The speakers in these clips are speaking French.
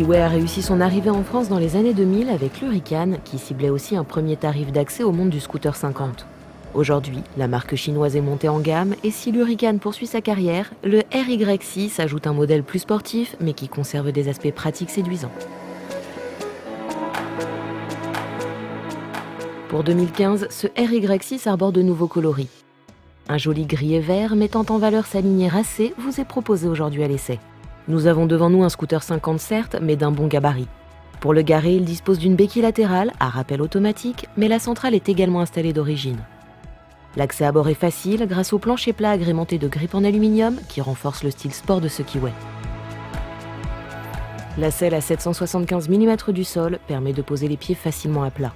Kiway a réussi son arrivée en France dans les années 2000 avec l'Hurricane, qui ciblait aussi un premier tarif d'accès au monde du scooter 50. Aujourd'hui, la marque chinoise est montée en gamme et si l'Hurricane poursuit sa carrière, le RY6 ajoute un modèle plus sportif mais qui conserve des aspects pratiques séduisants. Pour 2015, ce RY6 arbore de nouveaux coloris. Un joli gris et vert mettant en valeur sa lignée racée vous est proposé aujourd'hui à l'essai. Nous avons devant nous un scooter 50 certes, mais d'un bon gabarit. Pour le garer, il dispose d'une béquille latérale, à rappel automatique, mais la centrale est également installée d'origine. L'accès à bord est facile grâce au plancher plat agrémenté de grippes en aluminium qui renforce le style sport de ce Kiway. La selle à 775 mm du sol permet de poser les pieds facilement à plat.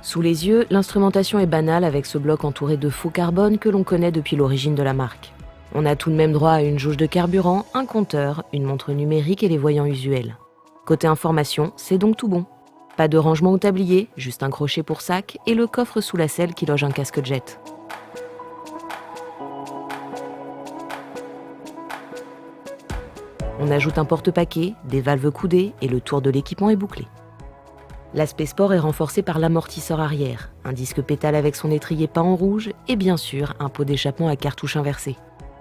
Sous les yeux, l'instrumentation est banale avec ce bloc entouré de faux carbone que l'on connaît depuis l'origine de la marque. On a tout de même droit à une jauge de carburant, un compteur, une montre numérique et les voyants usuels. Côté information, c'est donc tout bon. Pas de rangement au tablier, juste un crochet pour sac et le coffre sous la selle qui loge un casque jet. On ajoute un porte-paquet, des valves coudées et le tour de l'équipement est bouclé. L'aspect sport est renforcé par l'amortisseur arrière, un disque pétale avec son étrier peint en rouge et bien sûr un pot d'échappement à cartouche inversée.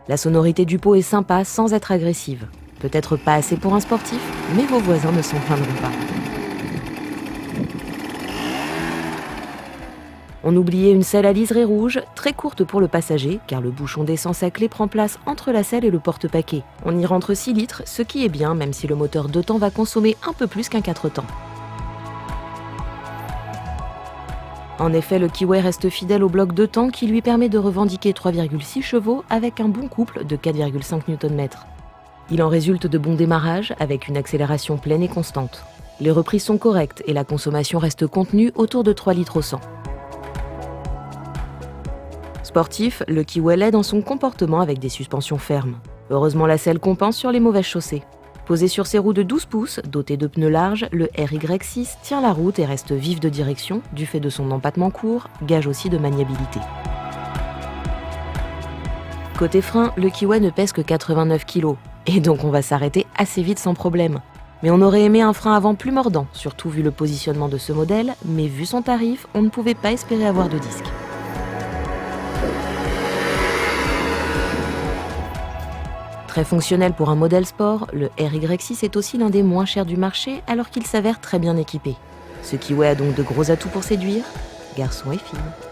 La sonorité du pot est sympa sans être agressive. Peut-être pas assez pour un sportif, mais vos voisins ne s'en plaindront pas. On oubliait une selle à liseré rouge, très courte pour le passager, car le bouchon d'essence à clé prend place entre la selle et le porte-paquet. On y rentre 6 litres, ce qui est bien, même si le moteur 2 temps va consommer un peu plus qu'un 4 temps. En effet, le Kiway reste fidèle au bloc 2 temps qui lui permet de revendiquer 3,6 chevaux avec un bon couple de 4,5 Nm. Il en résulte de bons démarrages avec une accélération pleine et constante. Les reprises sont correctes et la consommation reste contenue autour de 3 litres au 100. Sportif, le Kiway l'est dans son comportement avec des suspensions fermes. Heureusement, la selle compense sur les mauvaises chaussées. Posé sur ses roues de 12 pouces, doté de pneus larges, le RY6 tient la route et reste vif de direction, du fait de son empattement court, gage aussi de maniabilité. Côté frein, le Kiway ne pèse que 89 kg, et donc on va s'arrêter assez vite sans problème. Mais on aurait aimé un frein avant plus mordant, surtout vu le positionnement de ce modèle, mais vu son tarif, on ne pouvait pas espérer avoir de disque. Très fonctionnel pour un modèle sport, le RY6 est aussi l'un des moins chers du marché alors qu'il s'avère très bien équipé. Ce Kiway a donc de gros atouts pour séduire, garçons et filles.